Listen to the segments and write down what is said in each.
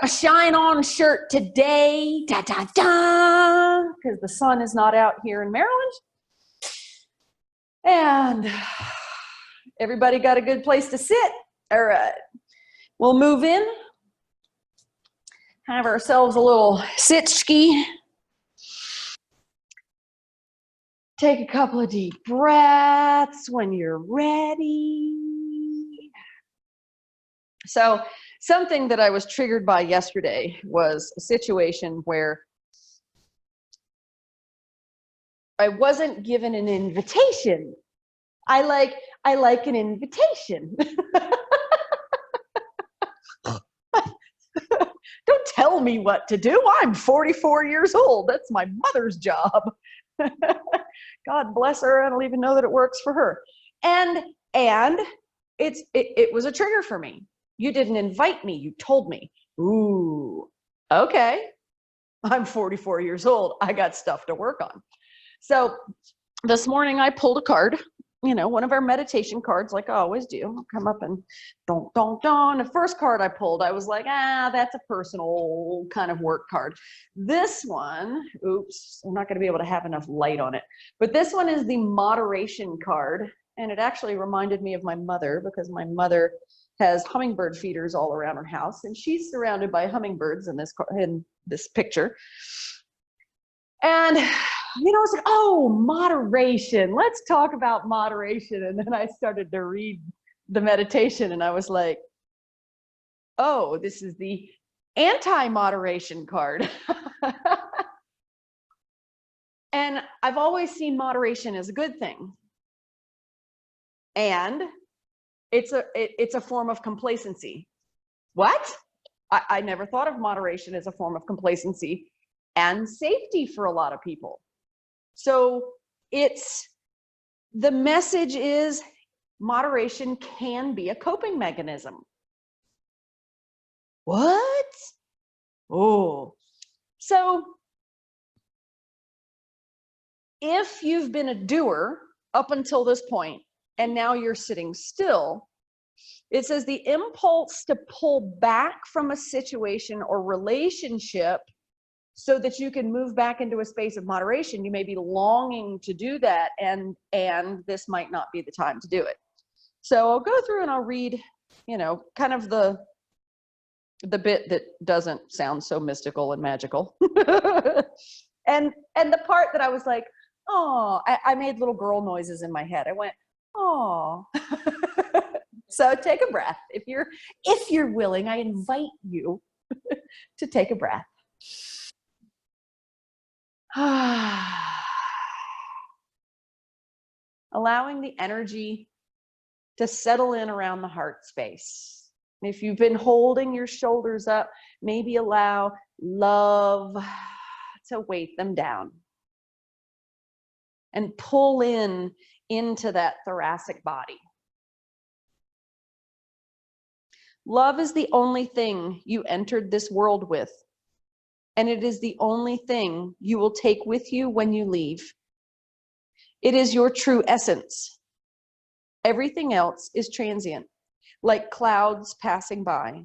a shine on shirt today, da da da, because the sun is not out here in Maryland. And everybody got a good place to sit. All right, we'll move in, have ourselves a little sit-ski. Take a couple of deep breaths when you're ready. So something that I was triggered by yesterday was a situation where I wasn't given an invitation. I like an invitation. Don't tell me what to do. I'm 44 years old. That's my mother's job. God bless her. I don't even know that it works for her. And it was a trigger for me. You didn't invite me. You told me. Ooh, okay. I'm 44 years old. I got stuff to work on. So this morning I pulled a card, one of our meditation cards, like I always do. I'll come up and don't. The first card I pulled, I was like, that's a personal kind of work card. This one, oops, I'm not going to be able to have enough light on it. But this one is the moderation card. And it actually reminded me of my mother, because my mother has hummingbird feeders all around her house, and she's surrounded by hummingbirds in this picture. And I was like, oh, moderation. Let's talk about moderation. And then I started to read the meditation, and I was like, oh, this is the anti-moderation card. And I've always seen moderation as a good thing. And it's a form of complacency. What? I never thought of moderation as a form of complacency and safety for a lot of people. So the message is moderation can be a coping mechanism. What? Oh, so if you've been a doer up until this point, and now you're sitting still, it says the impulse to pull back from a situation or relationship so that you can move back into a space of moderation. You may be longing to do that, and this might not be the time to do it. So I'll go through and I'll read, kind of the bit that doesn't sound so mystical and magical. and the part that I was like, oh, I made little girl noises in my head. I went, oh. So take a breath. If you're willing, I invite you to take a breath. Allowing the energy to settle in around the heart space. If you've been holding your shoulders up, maybe allow love to weight them down and pull into that thoracic body. Love is the only thing you entered this world with, and it is the only thing you will take with you when you leave. It is your true essence. Everything else is transient, like clouds passing by,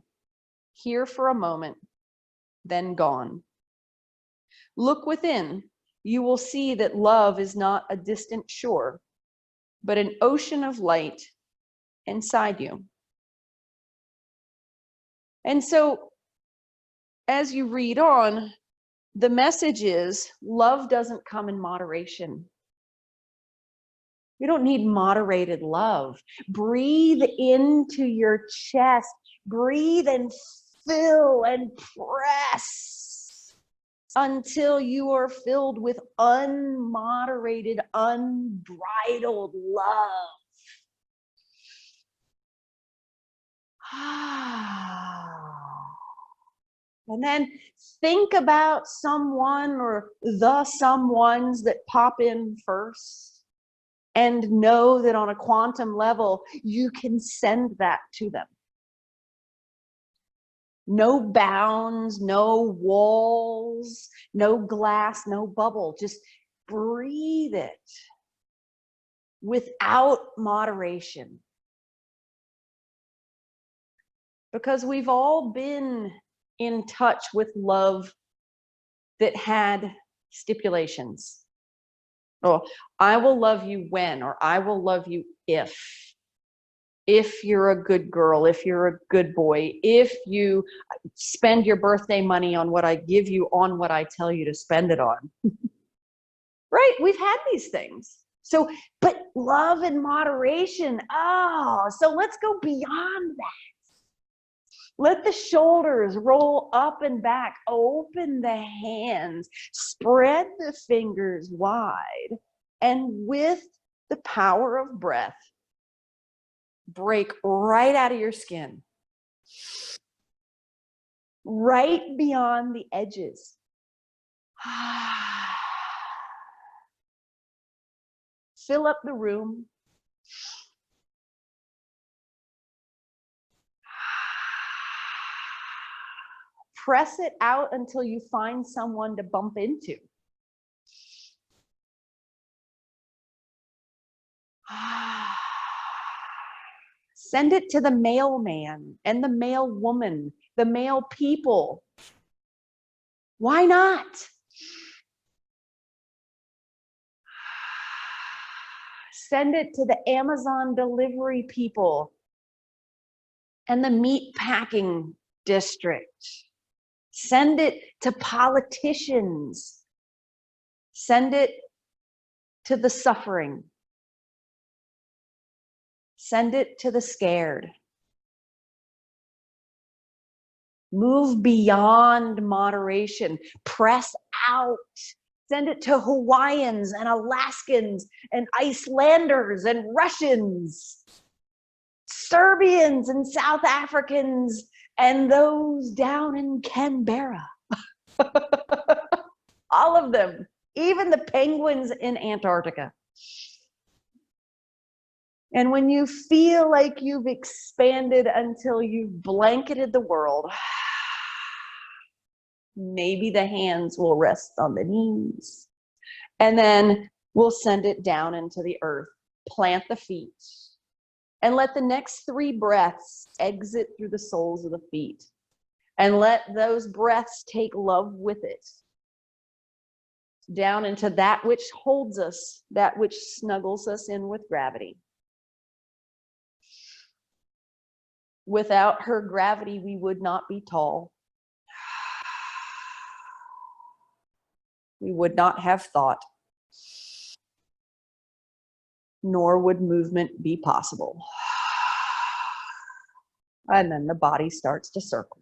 here for a moment, then gone. Look within. You will see that love is not a distant shore, but an ocean of light inside you. And so, as you read on, the message is love doesn't come in moderation. You don't need moderated love. Breathe into your chest. Breathe and fill and press until you are filled with unmoderated, unbridled love. And then think about someone or the someones that pop in first, and know that on a quantum level, you can send that to them. No bounds, no walls, no glass, no bubble. Just breathe it without moderation. Because we've all been in touch with love that had stipulations. Oh, I will love you when, or I will love you if you're a good girl, if you're a good boy, if you spend your birthday money on what I give you, on what I tell you to spend it on. Right? We've had these things. So, but love and moderation. Oh, so let's go beyond that. Let the shoulders roll up and back. Open the hands. Spread the fingers wide. And with the power of breath, break right out of your skin. Right beyond the edges. Fill up the room. Press it out until you find someone to bump into. Send it to the mailman and the mail woman, the mail people. Why not? Send it to the Amazon delivery people and the meat packing district. Send it to politicians. Send it to the suffering. Send it to the scared. Move beyond moderation. Press out. Send it to Hawaiians and Alaskans and Icelanders and Russians, Serbians and South Africans, and those down in Canberra. All of them, even the penguins in Antarctica. And when you feel like you've expanded until you've blanketed the world, maybe the hands will rest on the knees. And then we'll send it down into the earth. Plant the feet. And let the next 3 breaths exit through the soles of the feet. And let those breaths take love with it. Down into that which holds us, that which snuggles us in with gravity. Without her gravity, we would not be tall. We would not have thought. Nor would movement be possible. And then the body starts to circle.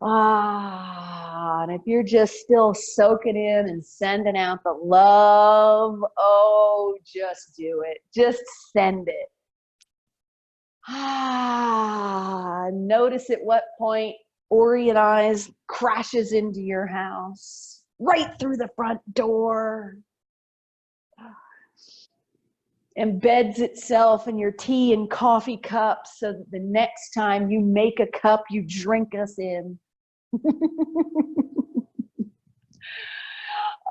And if you're just still soaking in and sending out the love, oh, just do it. Just send it. Notice at what point Orient Eyes crashes into your house, right through the front door. Embeds itself in your tea and coffee cups so that the next time you make a cup, you drink us in.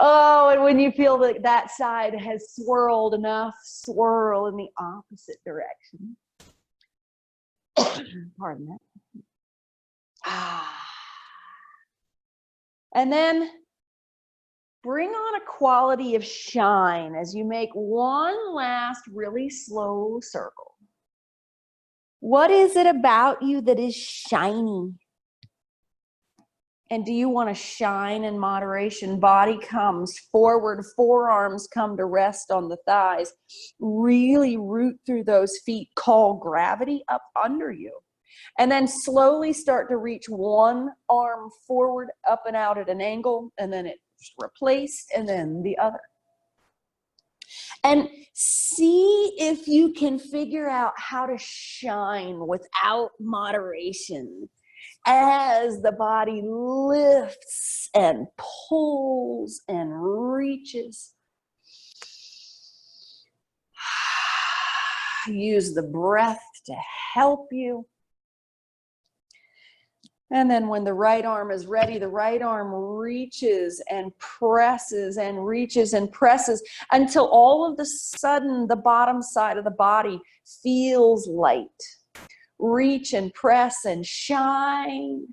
Oh, and when you feel that that side has swirled enough, swirl in the opposite direction. Pardon that. And then bring on a quality of shine as you make one last really slow circle. What is it about you that is shiny? And do you want to shine in moderation? Body comes forward, forearms come to rest on the thighs. Really root through those feet, call gravity up under you. And then slowly start to reach one arm forward, up and out at an angle, and then it's replaced, and then the other. And see if you can figure out how to shine without moderation as the body lifts and pulls and reaches. Use the breath to help you. And then when the right arm is ready, the right arm reaches and presses and reaches and presses until all of a sudden the bottom side of the body feels light. reach and press and shine.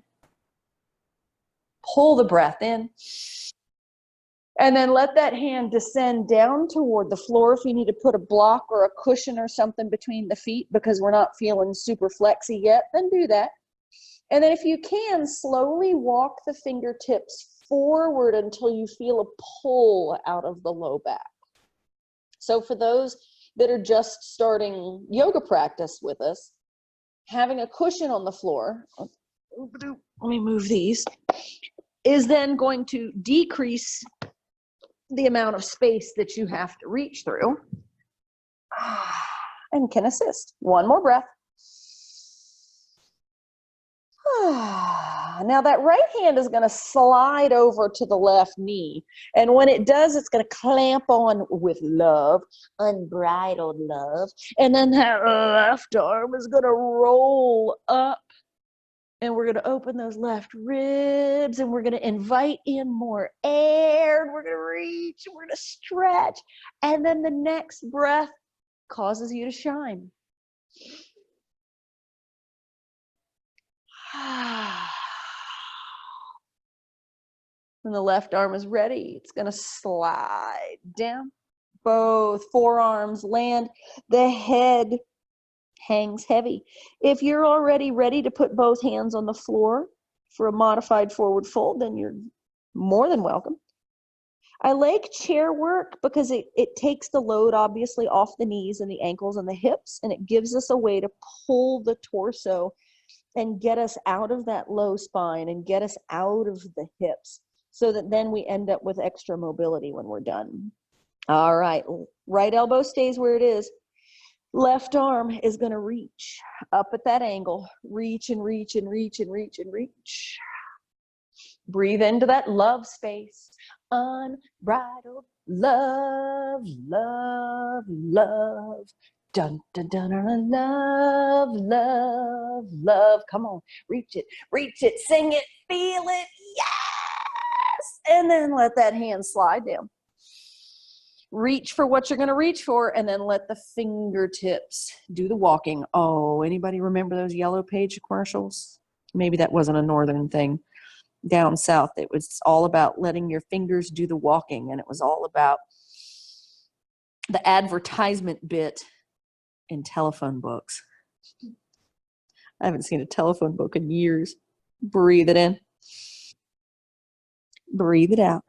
Pull the breath in. And then let that hand descend down toward the floor. If you need to put a block or a cushion or something between the feet because we're not feeling super flexy yet, then do that. And then if you can, slowly walk the fingertips forward until you feel a pull out of the low back. So for those that are just starting yoga practice with us, having a cushion on the floor, let me move these, is then going to decrease the amount of space that you have to reach through and can assist. One more breath. Now that right hand is going to slide over to the left knee. And when it does, it's going to clamp on with love, unbridled love. And then that left arm is going to roll up. And we're going to open those left ribs and we're going to invite in more air. And we're going to reach and we're going to stretch. And then the next breath causes you to shine. When the left arm is ready, it's going to slide down. Both forearms land. The head hangs heavy. If you're already ready to put both hands on the floor for a modified forward fold, then you're more than welcome. I like chair work because it takes the load obviously off the knees and the ankles and the hips, and it gives us a way to pull the torso and get us out of that low spine and get us out of the hips so that then we end up with extra mobility when we're done. All right, right elbow stays where it is. Left arm is going to reach up at that angle. Reach and reach and reach and reach and reach. Breathe into that love space. Unbridled love, love, love. Dun, dun, dun, dun, love, love, love. Come on, reach it, sing it, feel it. Yes! And then let that hand slide down. Reach for what you're going to reach for, and then let the fingertips do the walking. Oh, anybody remember those Yellow Page commercials? Maybe that wasn't a northern thing. Down south, it was all about letting your fingers do the walking, and it was all about the advertisement bit in telephone books. I haven't seen a telephone book in years. Breathe it in. Breathe it out.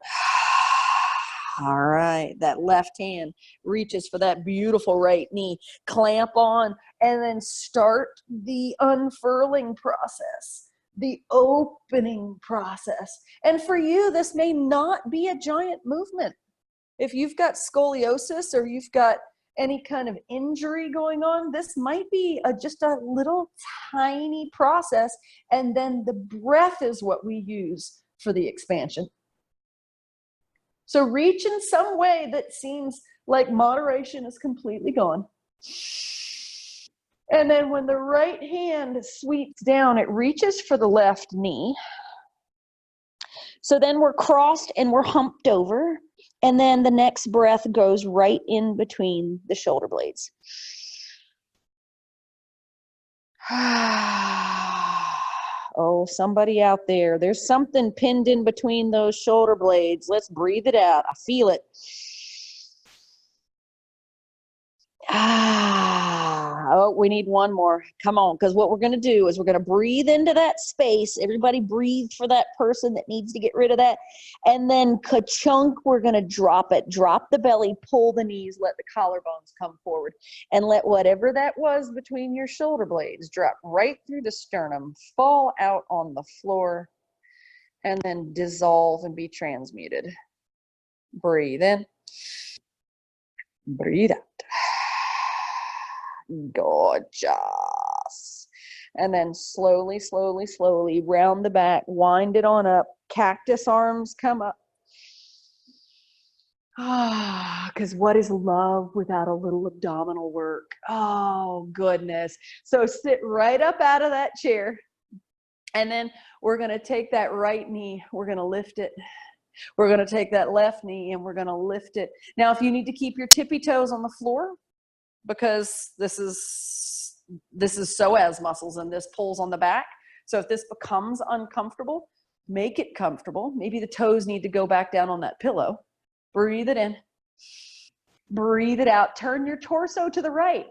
All right, that left hand reaches for that beautiful right knee. Clamp on and then start the unfurling process, the opening process. And for you, this may not be a giant movement. If you've got scoliosis or you've got any kind of injury going on, this might be just a little tiny process. And then the breath is what we use for the expansion. So reach in some way that seems like moderation is completely gone. And then when the right hand sweeps down, it reaches for the left knee. So then we're crossed and we're humped over. And then the next breath goes right in between the shoulder blades. Oh, somebody out there. There's something pinned in between those shoulder blades. Let's breathe it out. I feel it. Oh, we need one more. Come on, because what we're going to do is we're going to breathe into that space. Everybody breathe for that person that needs to get rid of that. And then ka-chunk, we're going to drop it. Drop the belly, pull the knees, let the collarbones come forward. And let whatever that was between your shoulder blades drop right through the sternum, fall out on the floor, and then dissolve and be transmuted. Breathe in. Breathe out. Gorgeous. And then slowly, slowly, slowly round the back, wind it on up. Cactus arms come up. Because what is love without a little abdominal work? Oh, goodness. So sit right up out of that chair. And then we're going to take that right knee. We're going to lift it. We're going to take that left knee and we're going to lift it. Now, if you need to keep your tippy toes on the floor, because this is this is psoas muscles, and this pulls on the back. So if this becomes uncomfortable, make it comfortable. Maybe the toes need to go back down on that pillow. Breathe it in. Breathe it out. Turn your torso to the right.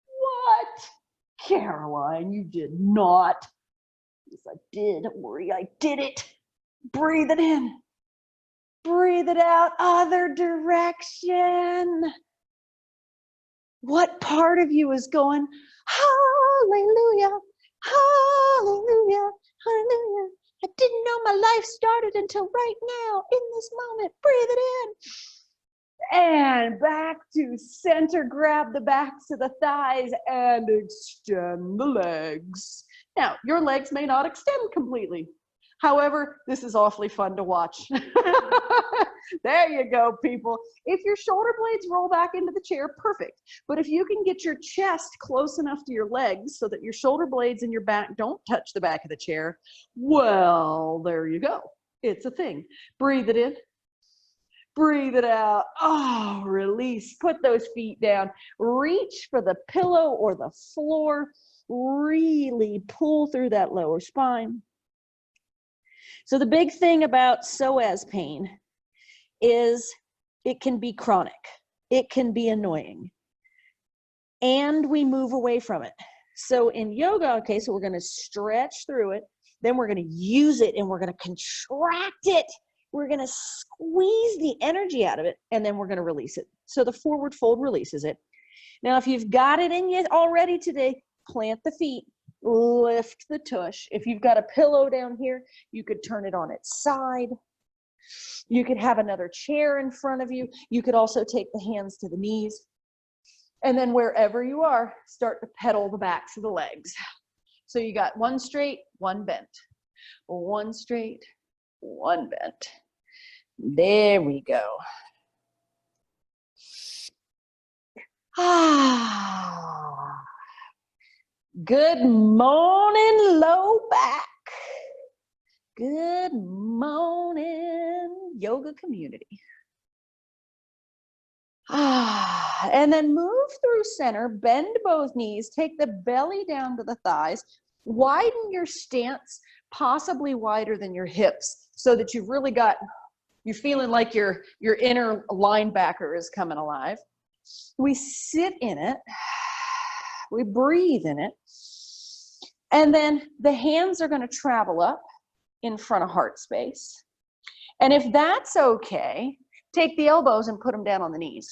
What? Caroline, you did not. Yes, I did. Don't worry, I did it. Breathe it in. Breathe it out. Other direction. What part of you is going, hallelujah, hallelujah, hallelujah. I didn't know my life started until right now, in this moment. Breathe it in. And back to center. Grab the backs of the thighs and extend the legs. Now, your legs may not extend completely. However, this is awfully fun to watch. There you go, people. If your shoulder blades roll back into the chair, perfect. But if you can get your chest close enough to your legs so that your shoulder blades and your back don't touch the back of the chair, well, there you go. It's a thing. Breathe it in. Breathe it out. Oh, release. Put those feet down. Reach for the pillow or the floor. Really pull through that lower spine. So the big thing about psoas pain is it can be chronic. It can be annoying. And we move away from it. So in yoga, okay, so we're going to stretch through it. Then we're going to use it and we're going to contract it. We're going to squeeze the energy out of it, and then we're going to release it. So the forward fold releases it. Now, if you've got it in you already today, plant the feet, lift the tush. If you've got a pillow down here, you could turn it on its side. You could have another chair in front of you. You could also take the hands to the knees. And then wherever you are, start to pedal the backs of the legs. So you got one straight, one bent. One straight, one bent. There we go. Good morning, low back. Good morning, yoga community. And then move through center, bend both knees, take the belly down to the thighs, widen your stance, possibly wider than your hips, so that you've really got, you're feeling like your inner linebacker is coming alive. We sit in it, we breathe in it, and then the hands are going to travel up in front of heart space. And if that's okay, take the elbows and put them down on the knees.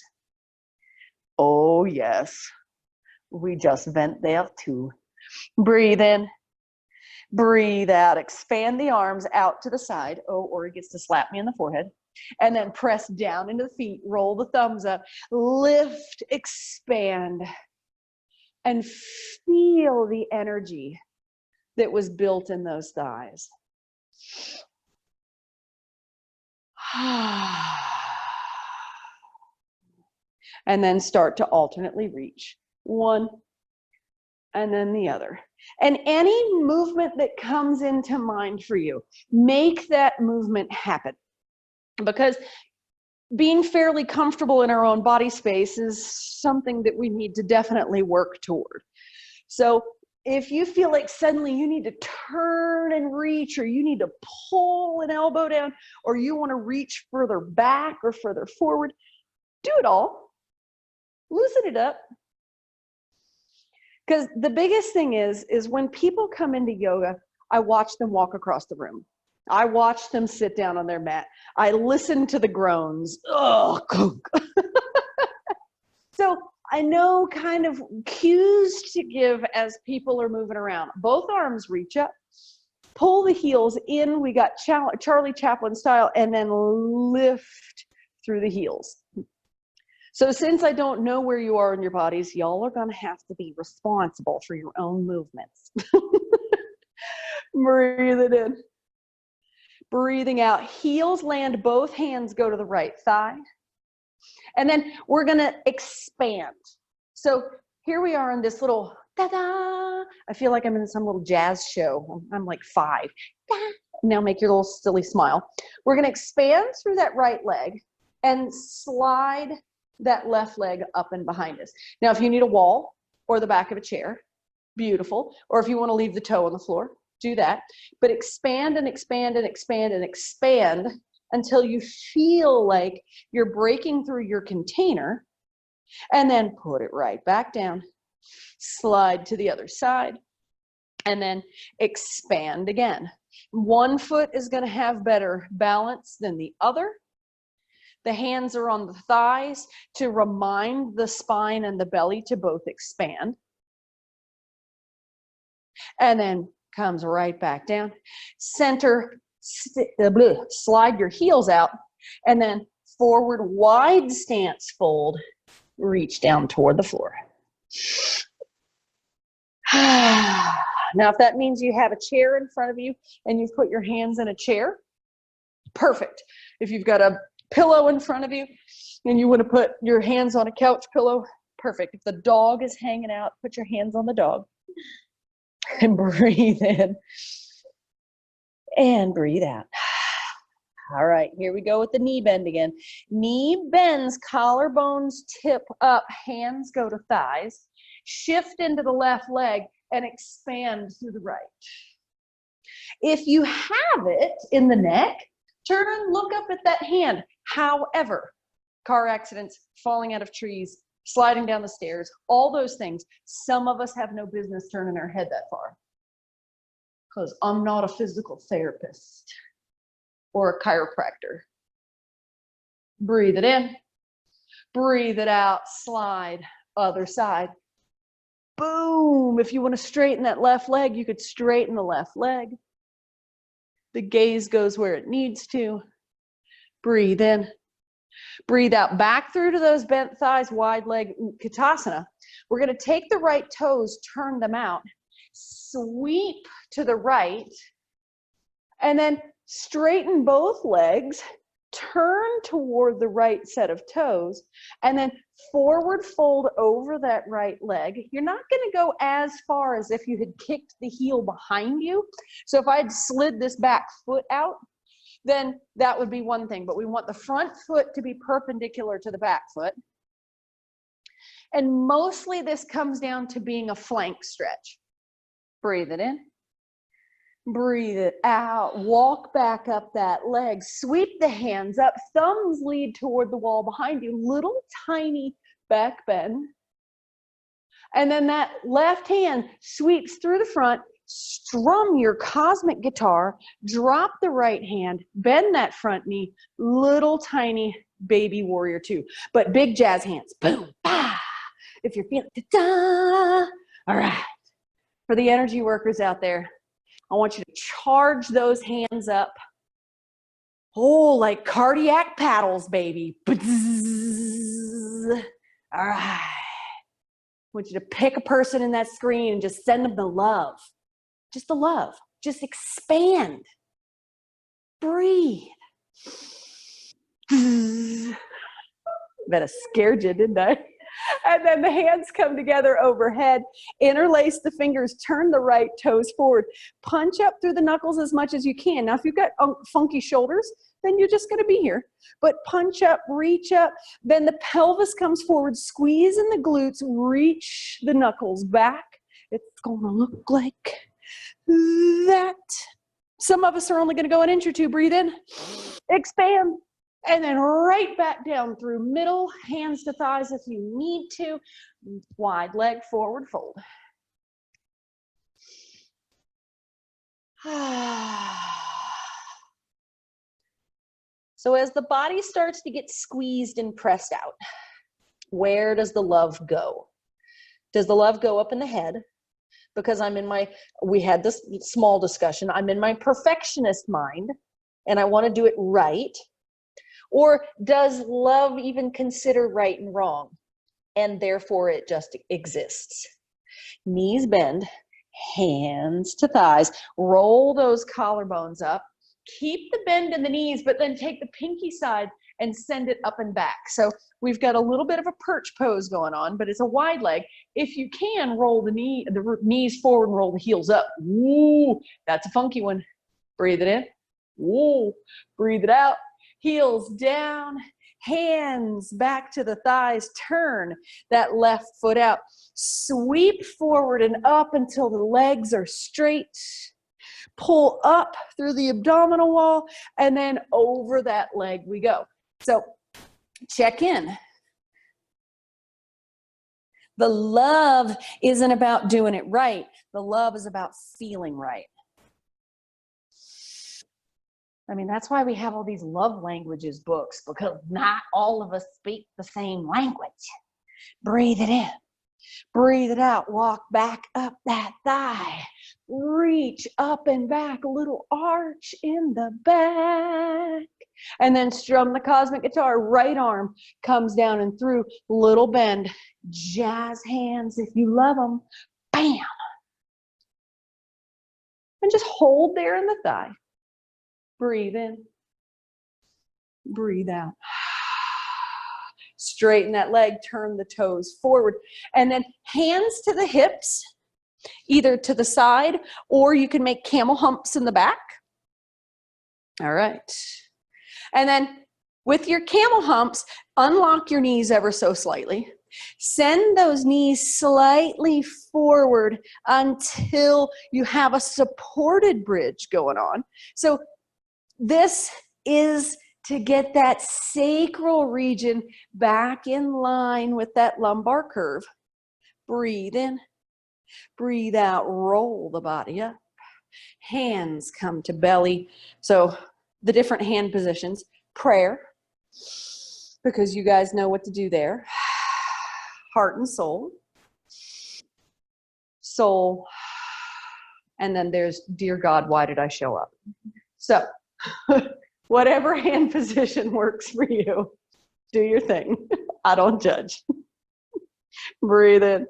Oh yes, we just vent there too. Breathe in, breathe out, expand the arms out to the side. Oh, or he gets to slap me in the forehead. And then press down into the feet, roll the thumbs up, lift, expand, and feel the energy that was built in those thighs. And then start to alternately reach. One, and then the other. And any movement that comes into mind for you, make that movement happen. Because being fairly comfortable in our own body space is something that we need to definitely work toward. So if you feel like suddenly you need to turn and reach, or you need to pull an elbow down, or you want to reach further back or further forward, do it all. Loosen it up. Because the biggest thing is when people come into yoga, I watch them walk across the room. I watch them sit down on their mat. I listen to the groans. Oh, so I know kind of cues to give as people are moving around. Both arms reach up, pull the heels in. We got Charlie Chaplin style, and then lift through the heels. So since I don't know where you are in your bodies, y'all are going to have to be responsible for your own movements. Breathe it in. Breathing out. Heels land, both hands go to the right thigh. And then we're going to expand. So here we are in this little da-da. I feel like I'm in some little jazz show. I'm like 5. Now make your little silly smile. We're going to expand through that right leg and slide that left leg up and behind us. Now, if you need a wall, or the back of a chair. Beautiful. Or if you want to leave the toe on the floor, do that. But expand and expand and expand and expand until you feel like you're breaking through your container, and then put it right back down. Slide to the other side, and then expand again. One foot is going to have better balance than the other. The hands are on the thighs to remind the spine and the belly to both expand. And then comes right back down. Center, slide your heels out, and then forward wide stance fold. Reach down toward the floor. Now, if that means you have a chair in front of you and you've put your hands in a chair, perfect. If you've got a pillow in front of you and you want to put your hands on a couch pillow, perfect. If the dog is hanging out, put your hands on the dog and breathe in and breathe out. All right, here we go with the knee bend again. Knee bends, collarbones tip up, hands go to thighs. Shift into the left leg and expand to the right. If you have it in the neck, turn and look up at that hand. However, car accidents, falling out of trees, sliding down the stairs, all those things, some of us have no business turning our head that far. Because I'm not a physical therapist or a chiropractor. Breathe it in, breathe it out, slide, other side. Boom. If you want to straighten that left leg, you could straighten the left leg. The gaze goes where it needs to. Breathe in. Breathe out, back through to those bent thighs, wide leg Utkatasana. We're going to take the right toes, turn them out, sweep to the right, and then straighten both legs, turn toward the right set of toes, and then forward fold over that right leg. You're not going to go as far as if you had kicked the heel behind you. So if I had slid this back foot out, then that would be one thing. But we want the front foot to be perpendicular to the back foot. And mostly this comes down to being a flank stretch. Breathe it in. Breathe it out. Walk back up that leg. Sweep the hands up. Thumbs lead toward the wall behind you. Little tiny back bend. And then that left hand sweeps through the front. Strum your cosmic guitar. Drop the right hand. Bend that front knee. Little tiny baby warrior two. But big jazz hands. Boom. Ah. If you're feeling da-da. All right. For the energy workers out there, I want you to charge those hands up. Oh, like cardiac paddles, baby. All right. I want you to pick a person in that screen and just send them the love. Just the love. Just expand. Breathe. Bet I scared you, didn't I? And then the hands come together overhead, interlace the fingers, turn the right toes forward, punch up through the knuckles as much as you can. Now, if you've got funky shoulders, then you're just going to be here. But punch up, reach up, then the pelvis comes forward, squeeze in the glutes, reach the knuckles back. It's going to look like that. Some of us are only going to go an inch or two. Breathe in, expand. And then right back down through middle, hands to thighs if you need to. Wide leg forward fold. So as the body starts to get squeezed and pressed out, where does the love go? Does the love go up in the head? Because we had this small discussion, I'm in my perfectionist mind and I want to do it right. Or does love even consider right and wrong? And therefore it just exists. Knees bend, hands to thighs, roll those collarbones up, keep the bend in the knees, but then take the pinky side and send it up and back. So we've got a little bit of a perch pose going on, but it's a wide leg. If you can, roll the knees forward and roll the heels up. Ooh, that's a funky one. Breathe it in. Ooh, breathe it out. Heels down, Hands back to the thighs. Turn that left foot out. Sweep forward and up until the legs are straight. Pull up through the abdominal wall, and then over that leg we go. So check in. The love isn't about doing it right. The love is about feeling right. I mean, that's why we have all these love languages books, because not all of us speak the same language. Breathe it in. Breathe it out. Walk back up that thigh. Reach up and back. A little arch in the back. And then strum the cosmic guitar. Right arm comes down and through. Little bend. Jazz hands if you love them. Bam. And just hold there in the thigh. Breathe in. Breathe out. Straighten that leg, turn the toes forward. And then hands to the hips, either to the side, or you can make camel humps in the back. All right. And then with your camel humps, unlock your knees ever so slightly. Send those knees slightly forward until you have a supported bridge going on. So this is to get that sacral region back in line with that lumbar curve. Breathe in, breathe out, roll the body up. Hands come to belly. So the different hand positions. Prayer, because you guys know what to do there. Heart and soul. Soul. And then there's, dear God, why did I show up? So whatever hand position works for you, do your thing. I don't judge. Breathe in.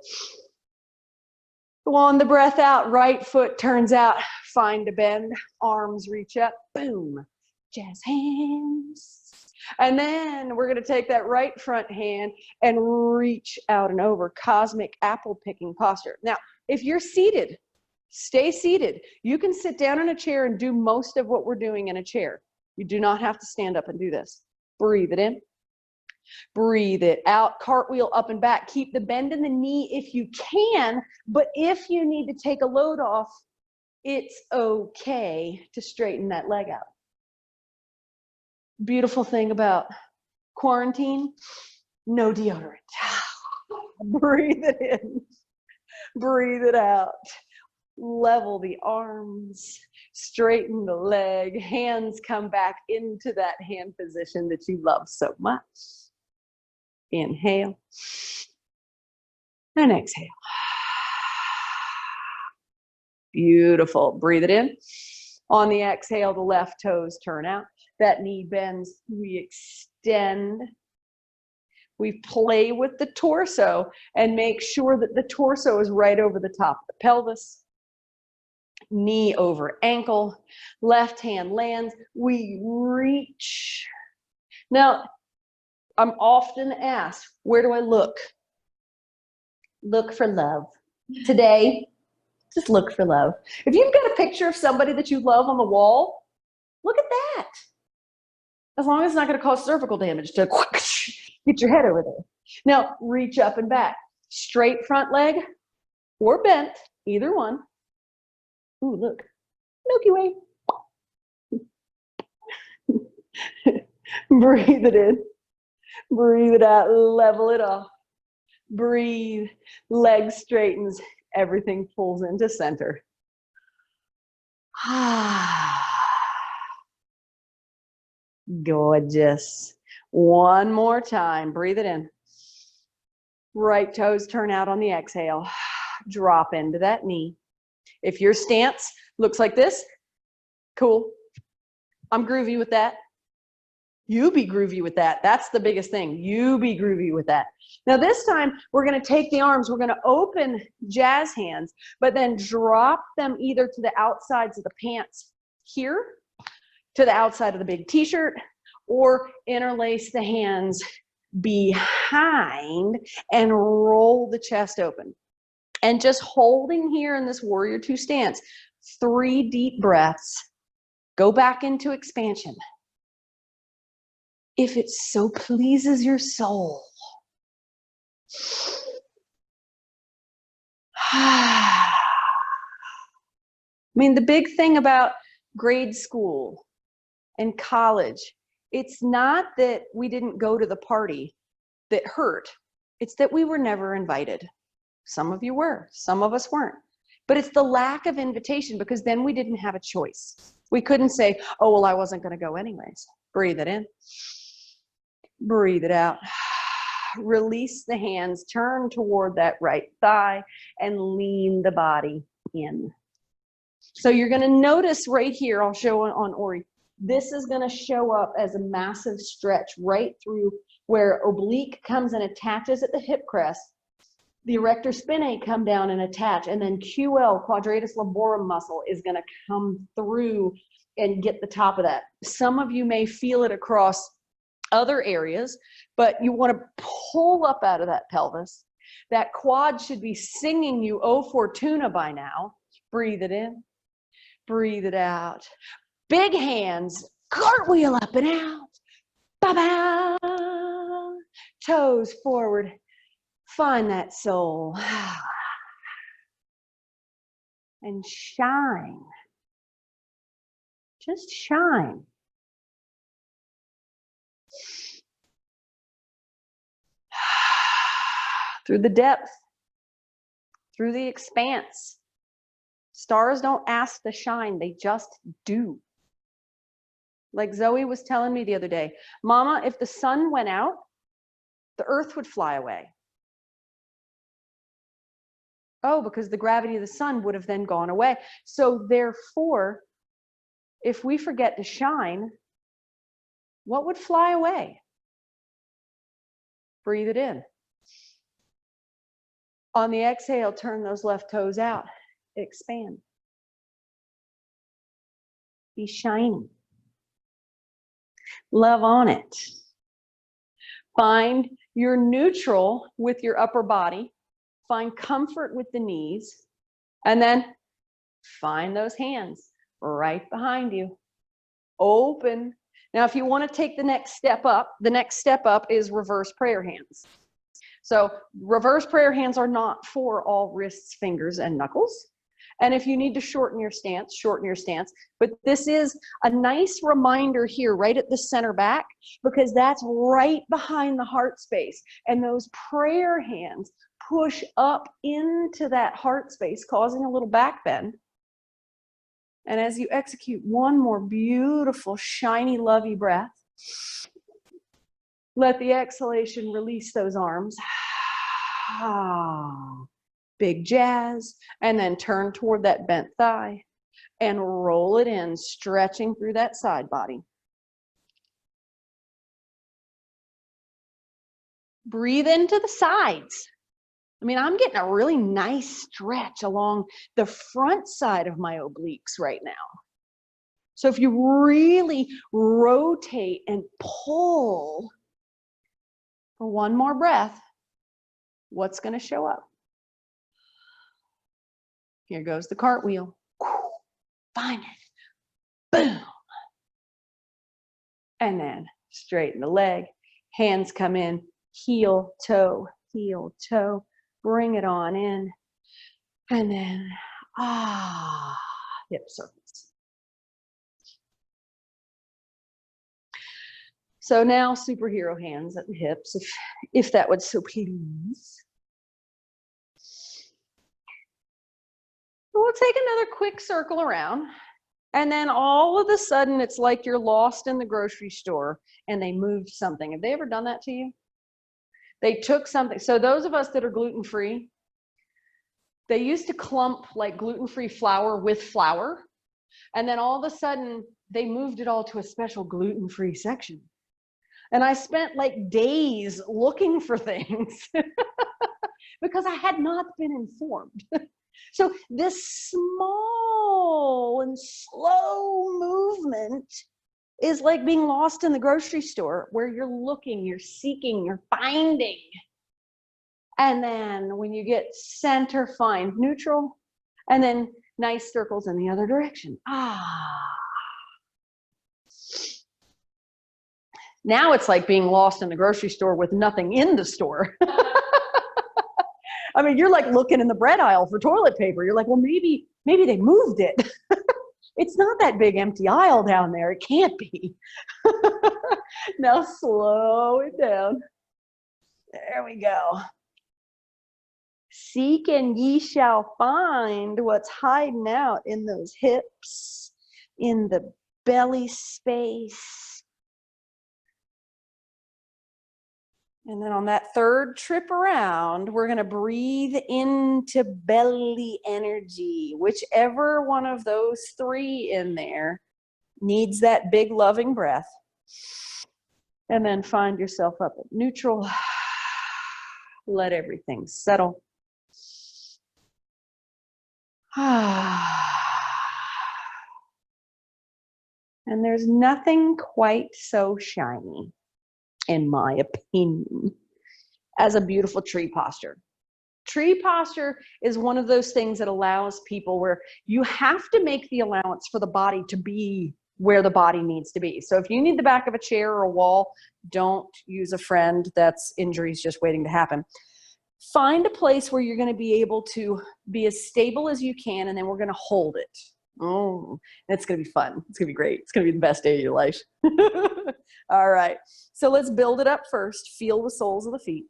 Go on the breath out. Right foot turns out. Find a bend. Arms reach up. Boom. Jazz hands. And then we're going to take that right front hand and reach out and over. Cosmic apple picking posture. Now, if you're seated, stay seated. You can sit down in a chair and do most of what we're doing in a chair. You do not have to stand up and do this. Breathe it in. Breathe it out. Cartwheel up and back. Keep the bend in the knee if you can, but if you need to take a load off, it's okay to straighten that leg out. Beautiful thing about quarantine, no deodorant. Breathe it in. Breathe it out. Level the arms, straighten the leg, hands come back into that hand position that you love so much. Inhale and exhale. Beautiful. Breathe it in. On the exhale, the left toes turn out. That knee bends. We extend. We play with the torso and make sure that the torso is right over the top of the pelvis. Knee over ankle, left hand lands, we reach. Now, I'm often asked, where do I look? Look for love. Today, just look for love. If you've got a picture of somebody that you love on the wall, look at that. As long as it's not going to cause cervical damage to get your head over there. Now, reach up and back. Straight front leg or bent, either one. Ooh, look, Milky Way. Breathe it in. Breathe it out. Level it off. Breathe. Leg straightens. Everything pulls into center. Gorgeous. One more time. Breathe it in. Right toes turn out on the exhale. Drop into that knee. If your stance looks like this, cool. I'm groovy with that. You be groovy with that. That's the biggest thing. You be groovy with that. Now this time, we're going to take the arms. We're going to open jazz hands, but then drop them either to the outsides of the pants here, to the outside of the big t-shirt, or interlace the hands behind and roll the chest open. And just holding here in this warrior two stance, 3 deep breaths. Go back into expansion. if it so pleases your soul. I mean, the big thing about grade school and college, it's not that we didn't go to the party that hurt. It's that we were never invited. Some of you were, some of us weren't. But it's the lack of invitation, because then we didn't have a choice. We couldn't say, oh, well, I wasn't going to go anyways. Breathe it in. Breathe it out. Release the hands, turn toward that right thigh, and lean the body in. So you're going to notice right here, I'll show on Ori, this is going to show up as a massive stretch right through where oblique comes and attaches at the hip crest. The erector spinae come down and attach, and then QL, quadratus laborum muscle, is going to come through and get the top of that. Some of you may feel it across other areas, but you want to pull up out of that pelvis. That quad should be singing you O Fortuna by now. Breathe it in, breathe it out. Big hands, cartwheel up and out. Ba-ba. Toes forward. Find that soul. And shine. Just shine. Through the depth, through the expanse. Stars don't ask to shine, they just do. Like Zoe was telling me the other day, Mama, if the sun went out, the earth would fly away. Oh, because the gravity of the sun would have then gone away. So therefore, if we forget to shine, what would fly away? Breathe it in. On the exhale, turn those left toes out. Expand. Be shiny. Love on it. Find your neutral with your upper body. Find comfort with the knees. And then find those hands right behind you. Open. Now, if you want to take the next step up is reverse prayer hands. So reverse prayer hands are not for all wrists, fingers, and knuckles. And if you need to shorten your stance, shorten your stance. But this is a nice reminder here, right at the center back, because that's right behind the heart space. And those prayer hands push up into that heart space, causing a little back bend. And as you execute one more beautiful, shiny, lovey breath, let the exhalation release those arms. Big jazz, and then turn toward that bent thigh and roll it in, stretching through that side body. Breathe into the sides. I mean, I'm getting a really nice stretch along the front side of my obliques right now. So if you really rotate and pull for one more breath, what's going to show up? Here goes the cartwheel. Find it. Boom. And then straighten the leg. Hands come in. Heel, toe, heel, toe. Bring it on in. And then, hip circles. So now superhero hands at the hips, if that would so please. We'll take another quick circle around, and then all of a sudden it's like you're lost in the grocery store and they moved something. Have they ever done that to you? They took something. So those of us that are gluten-free, they used to clump like gluten-free flour with flour, and then all of a sudden they moved it all to a special gluten-free section. And I spent like days looking for things because I had not been informed. So this small and slow movement is like being lost in the grocery store, where you're looking, you're seeking, you're finding. And then when you get center, find neutral, and then nice circles in the other direction. Now it's like being lost in the grocery store with nothing in the store. I mean, you're like looking in the bread aisle for toilet paper. You're like, well, maybe they moved it. It's not that big empty aisle down there. It can't be. Now slow it down. There we go. Seek and ye shall find what's hiding out in those hips, in the belly space. And then on that third trip around, we're going to breathe into belly energy. Whichever one of those three in there needs that big loving breath. And then find yourself up at neutral. Let everything settle. And there's nothing quite so shiny, in my opinion, as a beautiful tree posture. Tree posture is one of those things that allows people where you have to make the allowance for the body to be where the body needs to be. So if you need the back of a chair or a wall, don't use a friend. That's injuries just waiting to happen. Find a place where you're going to be able to be as stable as you can, and then we're going to hold it. Oh, it's going to be fun. It's going to be great. It's going to be the best day of your life. All right. So let's build it up first. Feel the soles of the feet.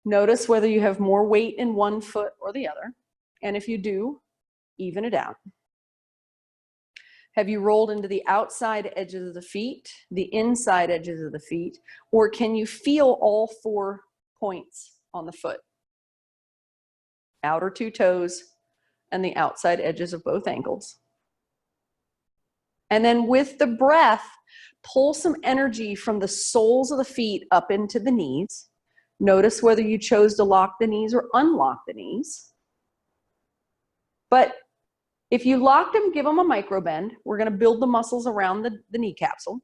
Notice whether you have more weight in one foot or the other. And if you do, even it out. Have you rolled into the outside edges of the feet, the inside edges of the feet, or can you feel all 4 points on the foot? Outer 2 toes and the outside edges of both ankles. And then with the breath, pull some energy from the soles of the feet up into the knees. Notice whether you chose to lock the knees or unlock the knees. But if you locked them, give them a micro bend. We're going to build the muscles around the knee capsule.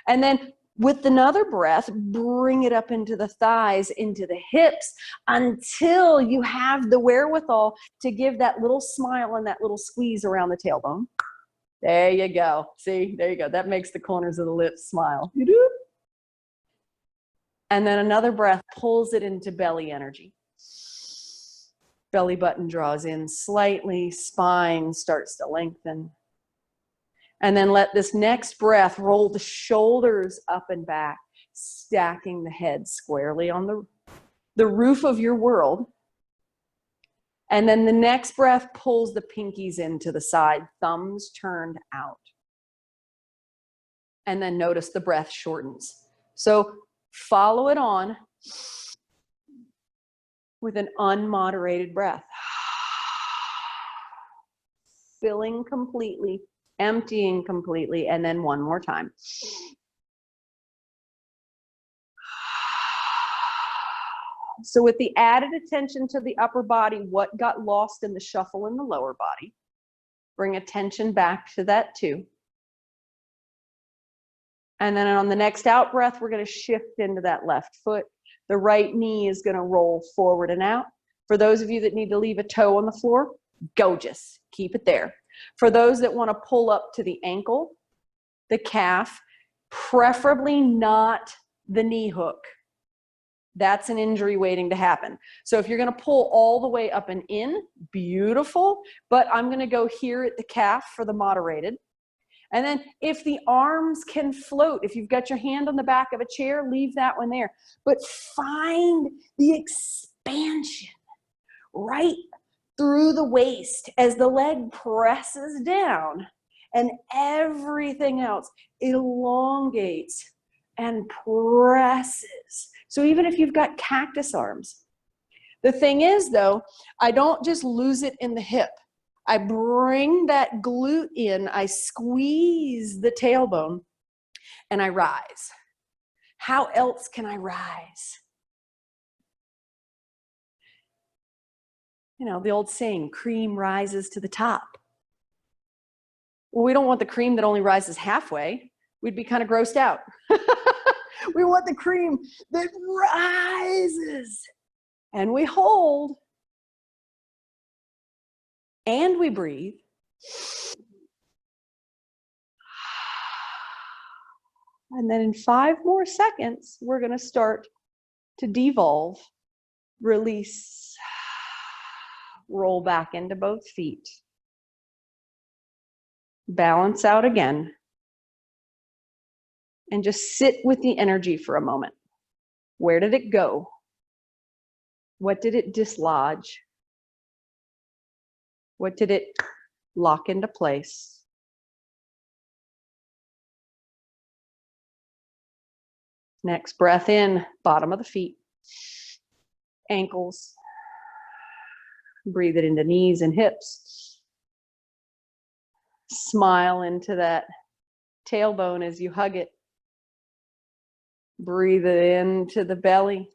And then with another breath, bring it up into the thighs, into the hips, until you have the wherewithal to give that little smile and that little squeeze around the tailbone. There you go. See, there you go. That makes the corners of the lips smile. You do. And then another breath pulls it into belly energy. Belly button draws in slightly, spine starts to lengthen. And then let this next breath roll the shoulders up and back, stacking the head squarely on the roof of your world. And then the next breath pulls the pinkies into the side, thumbs turned out. And then notice the breath shortens. So follow it on with an unmoderated breath. Filling completely, emptying completely, and then one more time. So with the added attention to the upper body, what got lost in the shuffle in the lower body? Bring attention back to that too. And then on the next out breath, we're going to shift into that left foot. The right knee is going to roll forward and out. For those of you that need to leave a toe on the floor, gorgeous. Keep it there. For those that want to pull up to the ankle, the calf, preferably not the knee hook. That's an injury waiting to happen. So if you're going to pull all the way up and in, beautiful. But I'm going to go here at the calf for the moderated. And then if the arms can float, if you've got your hand on the back of a chair, leave that one there. But find the expansion right through the waist as the leg presses down and everything else elongates and presses. So even if you've got cactus arms, the thing is though, I don't just lose it in the hip. I bring that glute in, I squeeze the tailbone, and I rise. How else can I rise? You know, the old saying, cream rises to the top. Well, we don't want the cream that only rises halfway. We'd be kind of grossed out. We want the cream that rises. And we hold. And we breathe. And then in 5 more seconds, we're going to start to devolve, release, roll back into both feet. Balance out again. And just sit with the energy for a moment. Where did it go? What did it dislodge? What did it lock into place? Next breath in, bottom of the feet, ankles. Breathe it into knees and hips. Smile into that tailbone as you hug it. Breathe it into the belly.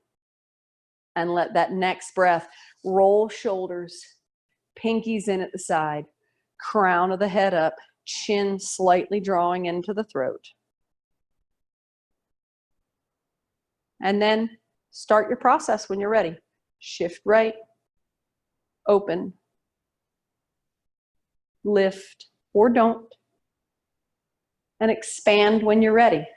And let that next breath roll shoulders, pinkies in at the side, crown of the head up, chin slightly drawing into the throat. And then start your process when you're ready. Shift right, open, lift or don't, and expand when you're ready.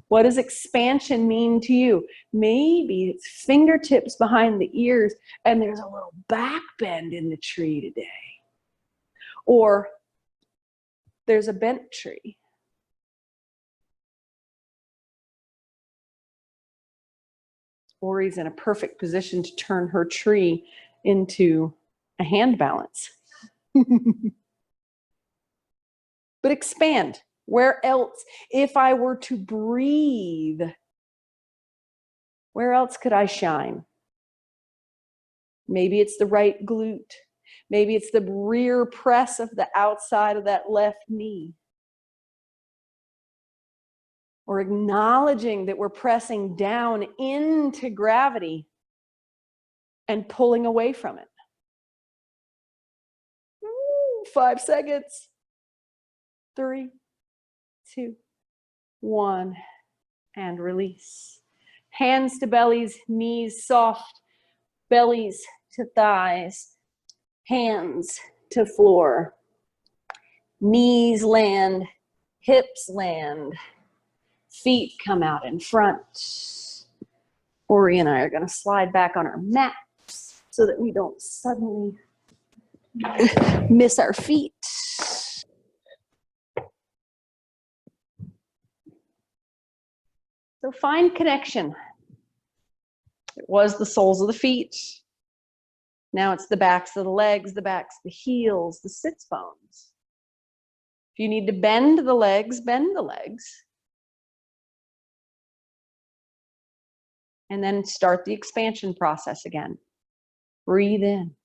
What does expansion mean to you? Maybe it's fingertips behind the ears and there's a little back bend in the tree today. Or there's a bent tree. Ori's in a perfect position to turn her tree into a hand balance. But expand. Where else? If I were to breathe, where else could I shine? Maybe it's the right glute. Maybe it's the rear press of the outside of that left knee. Or acknowledging that we're pressing down into gravity and pulling away from it. 5 seconds. 3, 2, 1, and release. Hands to bellies, knees soft, bellies to thighs, hands to floor. Knees land, hips land, feet come out in front. Ori and I are going to slide back on our mats so that we don't suddenly miss our feet. So find connection. It was the soles of the feet. Now it's the backs of the legs, the backs of the heels, the sits bones. If you need to bend the legs, bend the legs. And then start the expansion process again. Breathe in.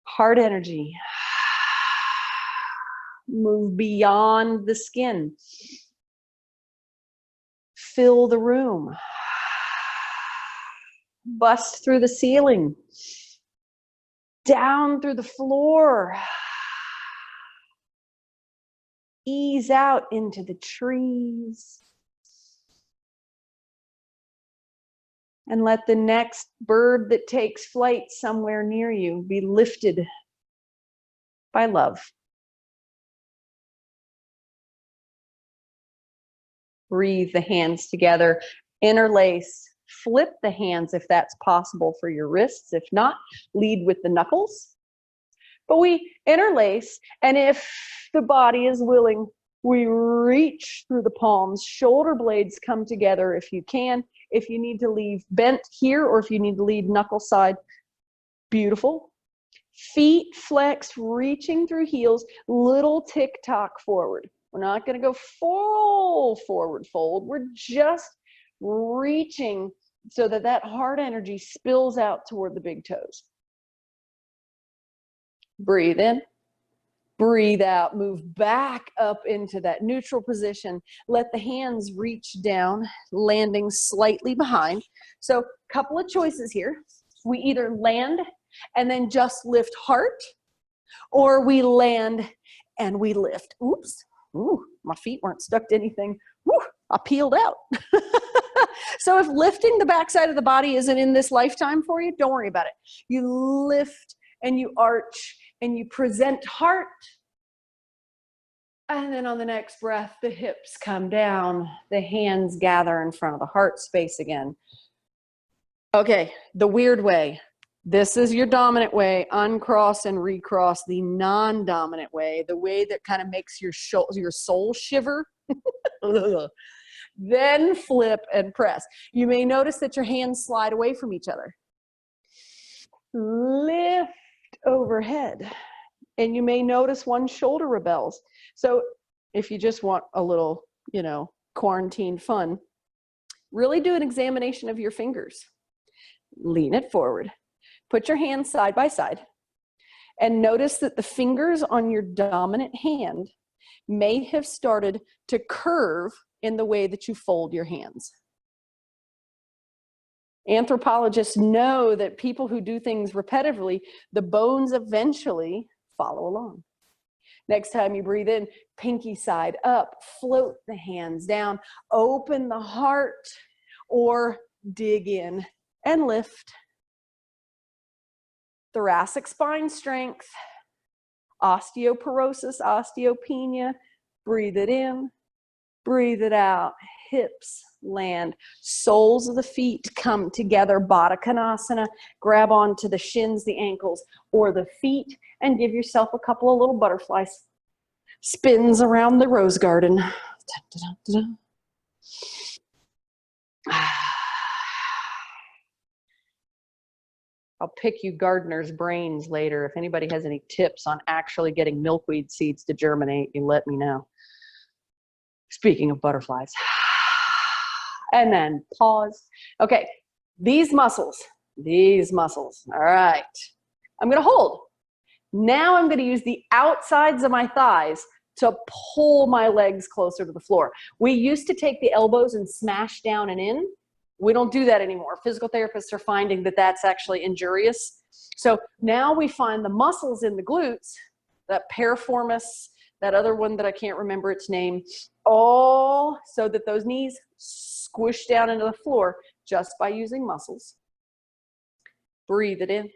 Heart energy. Move beyond the skin. Fill the room. Bust through the ceiling. Down through the floor. Ease out into the trees. And let the next bird that takes flight somewhere near you be lifted by love. Breathe the hands together, interlace, flip the hands if that's possible for your wrists. If not, lead with the knuckles. But we interlace, and if the body is willing, we reach through the palms. Shoulder blades come together if you can. If you need to leave bent here, or if you need to lead knuckle side, beautiful. Feet flexed, reaching through heels, little tick-tock forward. We're not going to go full forward fold. We're just reaching so that that heart energy spills out toward the big toes. Breathe in. Breathe out. Move back up into that neutral position. Let the hands reach down, landing slightly behind. So a couple of choices here. We either land and then just lift heart, or we land and we lift. Oops. Ooh, my feet weren't stuck to anything. Woo, I peeled out. So if lifting the backside of the body isn't in this lifetime for you, don't worry about it. You lift and you arch and you present heart And then on the next breath, the hips come down, the hands gather in front of the heart space again. Okay, the weird way. This is your dominant way. Uncross and recross the non-dominant way, the way that kind of makes your soul shiver. Then flip and press. You may notice that your hands slide away from each other. Lift overhead. And you may notice one shoulder rebels. So if you just want a little, quarantine fun, really do an examination of your fingers. Lean it forward. Put your hands side by side and notice that the fingers on your dominant hand may have started to curve in the way that you fold your hands. Anthropologists know that people who do things repetitively, the bones eventually follow along. Next time you breathe in, pinky side up, float the hands down, open the heart, or dig in and lift. Thoracic spine strength, osteoporosis, osteopenia, breathe it in, breathe it out, hips land, soles of the feet come together, Baddha Konasana, grab onto the shins, the ankles, or the feet, and give yourself a couple of little butterflies. Spins around the rose garden. Da, da, da, da. I'll pick you gardeners' brains later. If anybody has any tips on actually getting milkweed seeds to germinate, you let me know. Speaking of butterflies. And then pause. Okay, these muscles. All right. I'm going to hold. Now I'm going to use the outsides of my thighs to pull my legs closer to the floor. We used to take the elbows and smash down and in. We don't do that anymore. Physical therapists are finding that that's actually injurious. So now we find the muscles in the glutes, that piriformis, that other one that I can't remember its name, all so that those knees squish down into the floor just by using muscles. Breathe it in.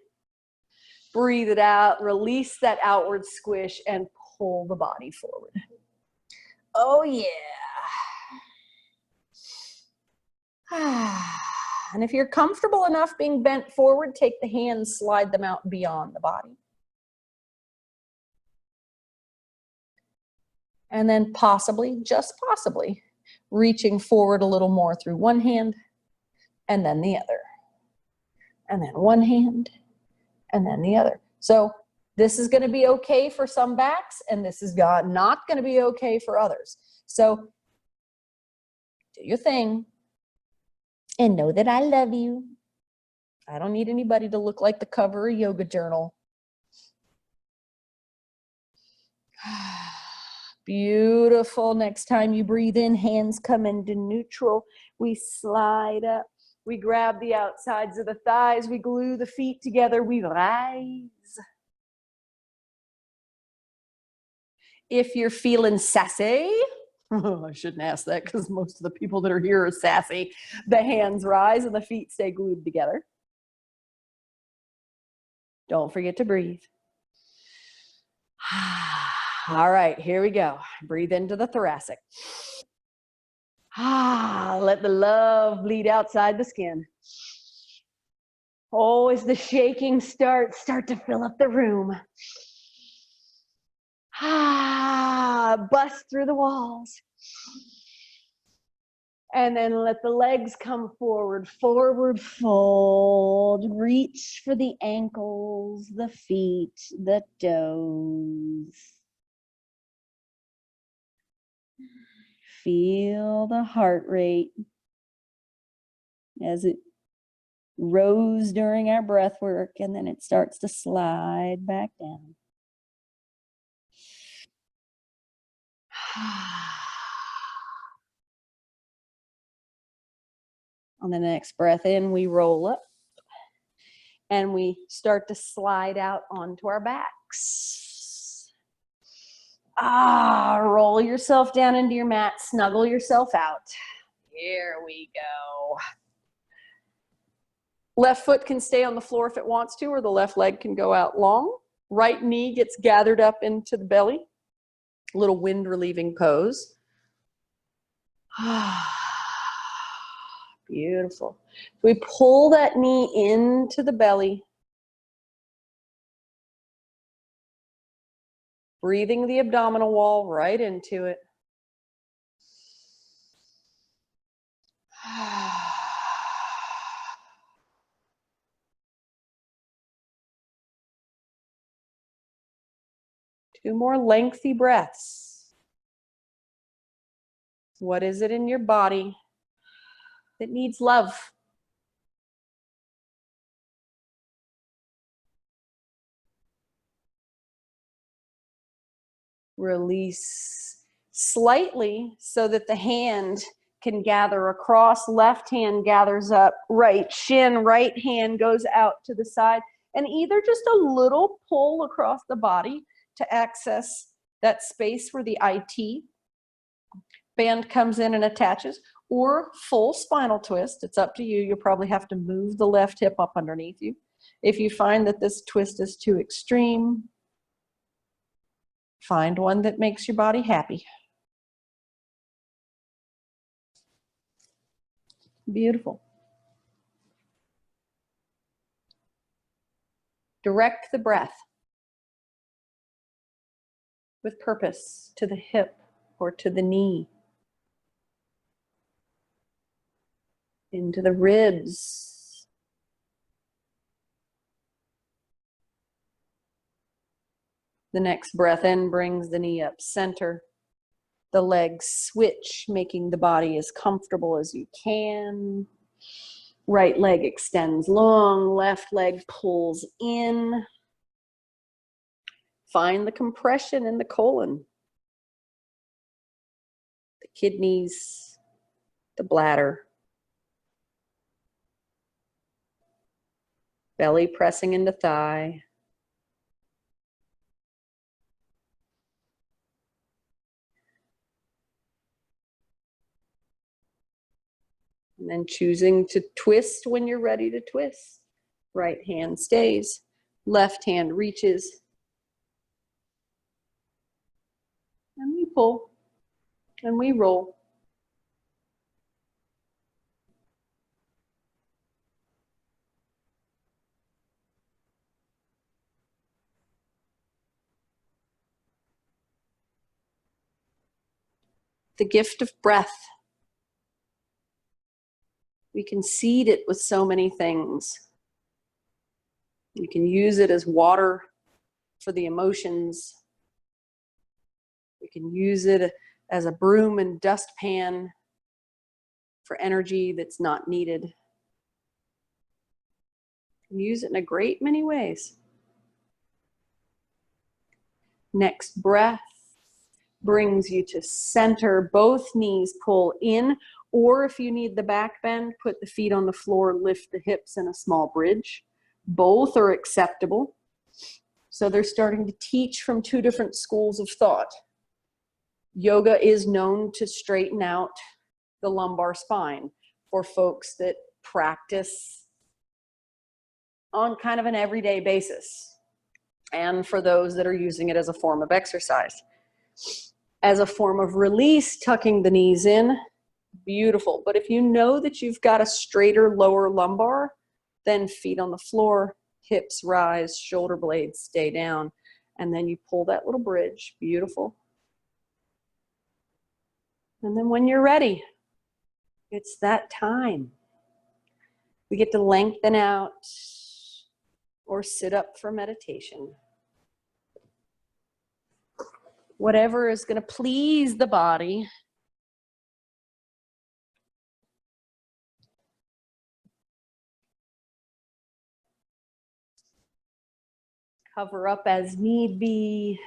Breathe it out. Release that outward squish and pull the body forward. Oh, yeah. And if you're comfortable enough being bent forward, take the hands, slide them out beyond the body. And then possibly, just possibly, reaching forward a little more through one hand and then the other. And then one hand and then the other. So this is going to be okay for some backs, and this is not going to be okay for others. So do your thing and know that I love you. I don't need anybody to look like the cover of a yoga journal. Beautiful. Next time you breathe in, hands come into neutral. We slide up. We grab the outsides of the thighs. We glue the feet together. We rise. If you're feeling sassy, I shouldn't ask that because most of the people that are here are sassy. The hands rise and the feet stay glued together. Don't forget to breathe. All right, here we go. Breathe into the thoracic. Let the love bleed outside the skin. Oh, as the shaking starts, start to fill up the room. Bust through the walls. And then let the legs come forward, forward fold. Reach for the ankles, the feet, the toes. Feel the heart rate as it rose during our breath work, and then it starts to slide back down. On the next breath in, we roll up and we start to slide out onto our backs. Roll yourself down into your mat, snuggle yourself out. Here we go. Left foot can stay on the floor if it wants to, or the left leg can go out long. Right knee gets gathered up into the belly. Little wind relieving pose. Beautiful. We pull that knee into the belly. Breathing the abdominal wall right into it. Two more lengthy breaths. What is it in your body that needs love? Release slightly so that the hand can gather across. Left hand gathers up, right shin, right hand goes out to the side, and either just a little pull across the body to access that space where the IT band comes in and attaches, or full spinal twist. It's up to you. You'll probably have to move the left hip up underneath you. If you find that this twist is too extreme, find one that makes your body happy. Beautiful. Direct the breath with purpose to the hip or to the knee, into the ribs. The next breath in brings the knee up center. The legs switch, making the body as comfortable as you can. Right leg extends long, left leg pulls in. Find the compression in the colon, the kidneys, the bladder. Belly pressing into thigh. And then choosing to twist when you're ready to twist. Right hand stays, left hand reaches. And we pull, and we roll. The gift of breath. We can seed it with so many things. You can use it as water for the emotions. We can use it as a broom and dustpan for energy that's not needed. You can use it in a great many ways. Next breath brings you to center. Both knees pull in, or if you need the back bend, put the feet on the floor, lift the hips in a small bridge. Both are acceptable. So they're starting to teach from two different schools of thought. Yoga is known to straighten out the lumbar spine for folks that practice on kind of an everyday basis, and for those that are using it as a form of exercise. As a form of release, tucking the knees in, beautiful. But if you know that you've got a straighter lower lumbar, then feet on the floor, hips rise, shoulder blades stay down, and then you pull that little bridge, beautiful. And then when you're ready, it's that time. We get to lengthen out or sit up for meditation. Whatever is going to please the body. Cover up as need be,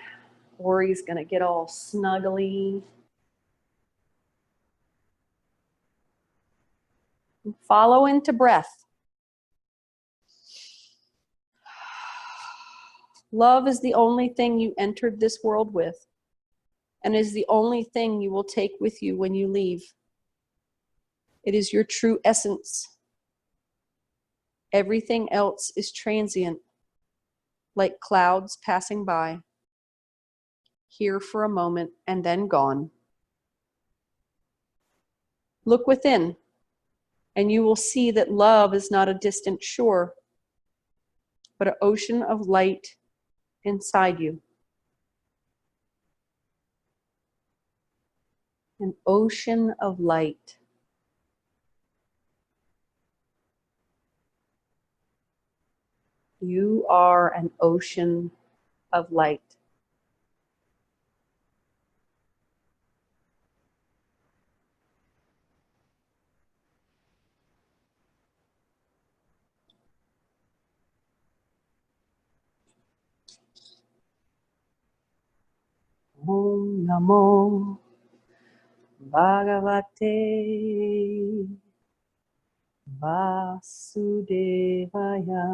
or he's going to get all snuggly. Follow into breath. Love is the only thing you entered this world with, and is the only thing you will take with you when you leave. It is your true essence. Everything else is transient, like clouds passing by. here for a moment, and then gone. Look within, and you will see that love is not a distant shore, but an ocean of light inside you. An ocean of light. You are an ocean of light. Om Namo Bhagavate Vasudevaya.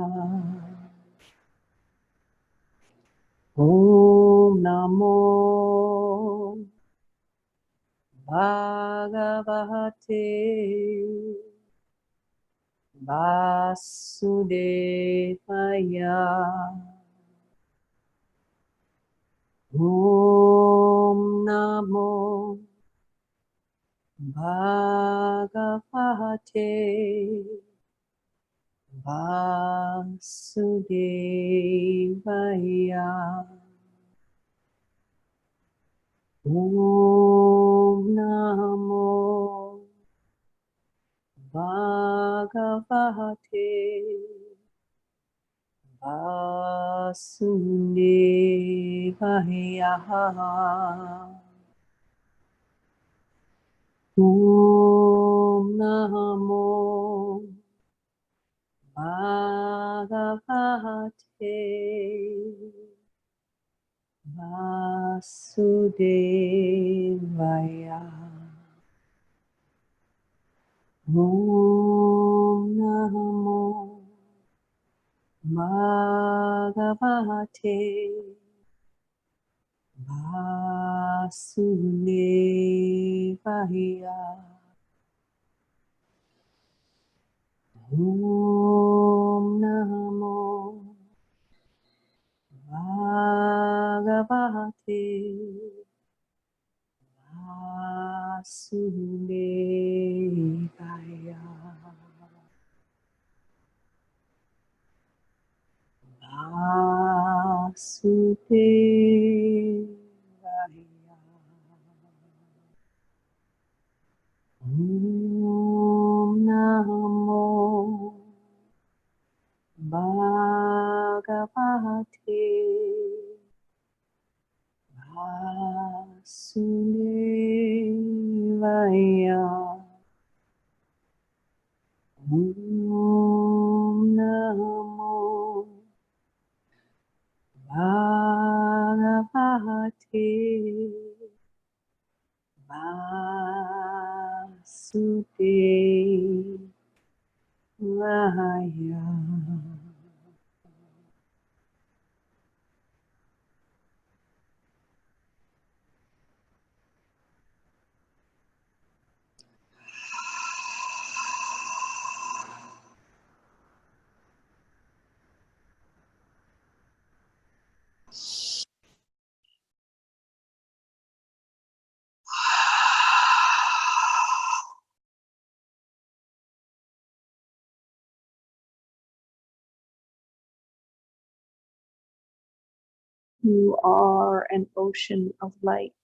Om Namo Bhagavate Vasudevaya. Om Namo Bhagavate Vasudevaya. Om Namo Bhagavate Vasudevaya. Om Namo Bhagavate Vasudevaya. Om Namo Bhagavate Vasudevaya. Om Namo Bhagavate Vasudevaya. Vasudevaya. Om Namo Bhagavate Vasudevaya. Om Namo Bhagavate Vasudevaya. You are an ocean of light.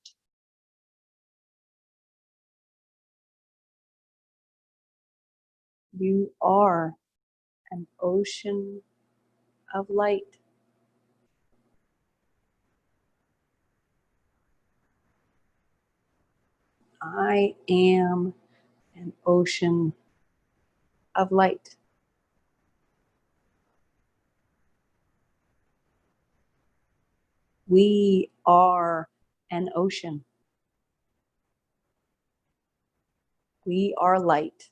You are an ocean of light. I am an ocean of light. We are an ocean. We are light.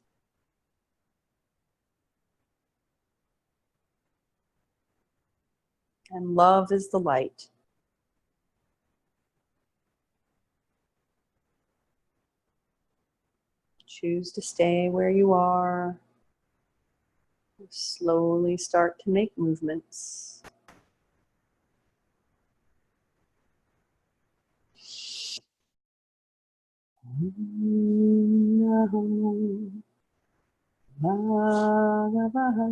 And love is the light. Choose to stay where you are. Slowly start to make movements. Namo Bhagavate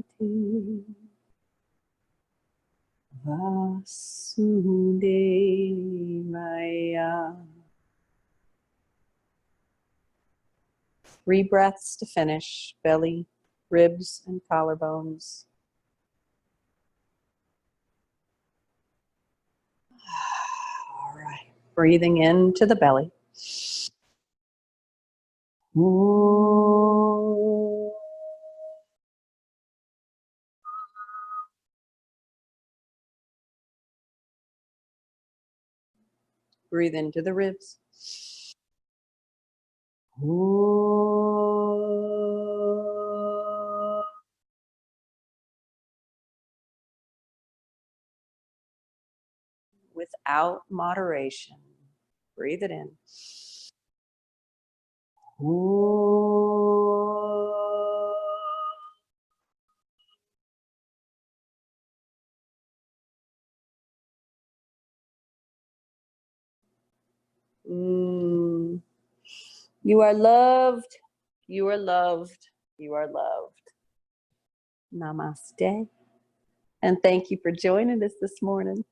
Vasudevaya. 3 breaths to finish. Belly, ribs, and collarbones. All right. Breathing into the belly. Breathe into the ribs. Without moderation. Breathe it in. You are loved. You are loved. You are loved. Namaste. And thank you for joining us this morning.